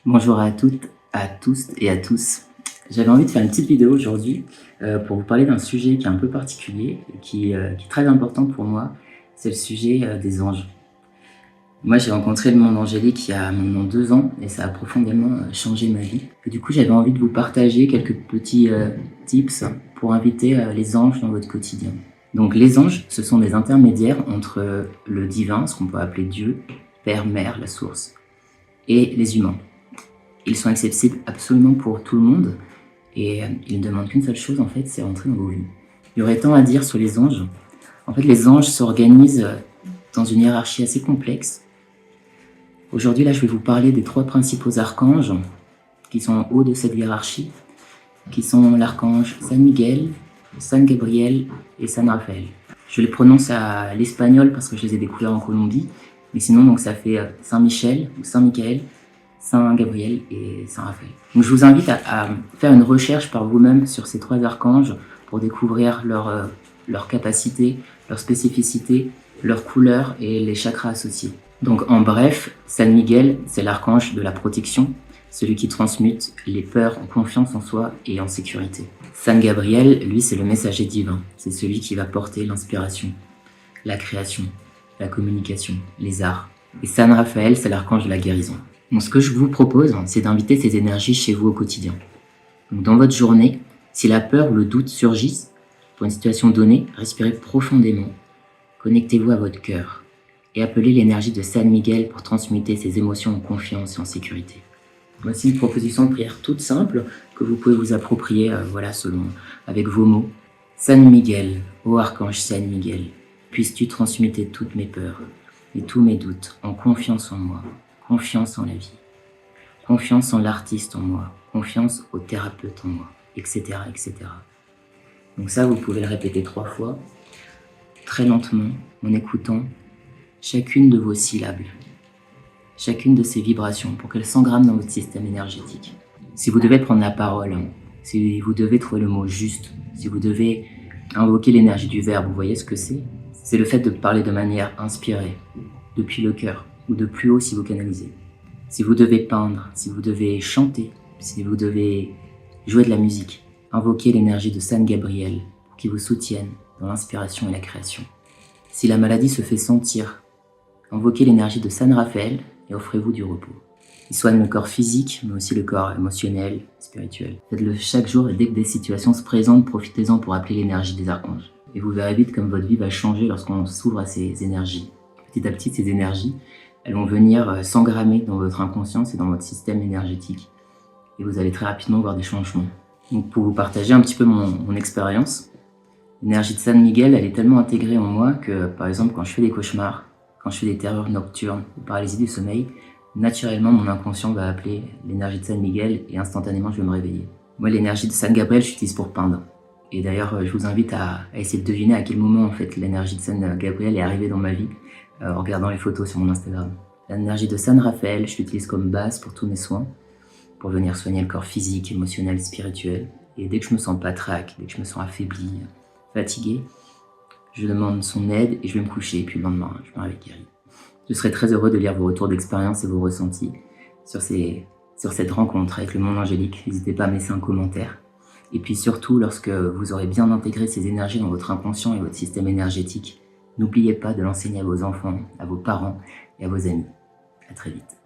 Bonjour à toutes, à tous et à tous. J'avais envie de faire une petite vidéo aujourd'hui pour vous parler d'un sujet qui est un peu particulier et qui est très important pour moi. C'est le sujet des anges. Moi, j'ai rencontré le monde angélique il y a maintenant 2 ans et ça a profondément changé ma vie. Et du coup, j'avais envie de vous partager quelques petits tips pour inviter les anges dans votre quotidien. Donc, les anges, ce sont des intermédiaires entre le divin, ce qu'on peut appeler Dieu, Père, Mère, la source, et les humains. Ils sont accessibles absolument pour tout le monde et ils ne demandent qu'une seule chose en fait, c'est rentrer dans vos vies. Il y aurait tant à dire sur les anges. En fait, les anges s'organisent dans une hiérarchie assez complexe. Aujourd'hui, là, je vais vous parler des 3 principaux archanges qui sont en haut de cette hiérarchie, qui sont l'archange San Miguel, San Gabriel et San Rafael. Je les prononce à l'espagnol parce que je les ai découverts en Colombie, mais sinon, donc, ça fait Saint Michel ou Saint Michael, Saint Gabriel et Saint Raphaël. Donc je vous invite à faire une recherche par vous-même sur ces 3 archanges pour découvrir leurs capacités, leurs spécificités, leurs couleurs et les chakras associés. Donc en bref, San Miguel, c'est l'archange de la protection, celui qui transmute les peurs en confiance en soi et en sécurité. San Gabriel, lui, c'est le messager divin, c'est celui qui va porter l'inspiration, la création, la communication, les arts. Et San Raphaël, c'est l'archange de la guérison. Donc ce que je vous propose, c'est d'inviter ces énergies chez vous au quotidien. Donc dans votre journée, si la peur ou le doute surgissent pour une situation donnée, respirez profondément, connectez-vous à votre cœur et appelez l'énergie de San Miguel pour transmuter ces émotions en confiance et en sécurité. Voici une proposition de prière toute simple que vous pouvez vous approprier avec vos mots. San Miguel, ô archange San Miguel, puisses-tu transmuter toutes mes peurs et tous mes doutes en confiance en moi. Confiance en la vie, confiance en l'artiste en moi, confiance au thérapeute en moi, etc., etc. Donc ça, vous pouvez le répéter 3 fois, très lentement, en écoutant chacune de vos syllabes, chacune de ces vibrations, pour qu'elles s'engramment dans votre système énergétique. Si vous devez prendre la parole, si vous devez trouver le mot juste, si vous devez invoquer l'énergie du verbe, vous voyez ce que c'est? C'est le fait de parler de manière inspirée, depuis le cœur, ou de plus haut si vous canalisez. Si vous devez peindre, si vous devez chanter, si vous devez jouer de la musique, invoquez l'énergie de San Gabriel pour qu'il vous soutienne dans l'inspiration et la création. Si la maladie se fait sentir, invoquez l'énergie de San Raphaël et offrez-vous du repos. Il soigne le corps physique, mais aussi le corps émotionnel, spirituel. Faites-le chaque jour et dès que des situations se présentent, profitez-en pour appeler l'énergie des archanges. Et vous verrez vite comme votre vie va changer lorsqu'on s'ouvre à ces énergies. Petit à petit, ces énergies, elles vont venir s'engrammer dans votre inconscience et dans votre système énergétique. Et vous allez très rapidement voir des changements. Donc pour vous partager un petit peu mon expérience, l'énergie de San Miguel, elle est tellement intégrée en moi que, par exemple, quand je fais des cauchemars, quand je fais des terreurs nocturnes, ou paralysie du sommeil, naturellement, mon inconscient va appeler l'énergie de San Miguel et instantanément, je vais me réveiller. Moi, l'énergie de San Gabriel, je l'utilise pour peindre. Et d'ailleurs, je vous invite à essayer de deviner à quel moment, en fait, l'énergie de San Gabriel est arrivée dans ma vie, en regardant les photos sur mon Instagram. L'énergie de San Raphaël, je l'utilise comme base pour tous mes soins, pour venir soigner le corps physique, émotionnel, spirituel. Et dès que je me sens patraque, dès que je me sens affaibli, fatigué, je demande son aide et je vais me coucher. Et puis le lendemain, je me réveille guéri. Je serais très heureux de lire vos retours d'expérience et vos ressentis sur cette rencontre avec le monde angélique. N'hésitez pas à me laisser un commentaire. Et puis surtout, lorsque vous aurez bien intégré ces énergies dans votre inconscient et votre système énergétique, n'oubliez pas de l'enseigner à vos enfants, à vos parents et à vos amis. À très vite.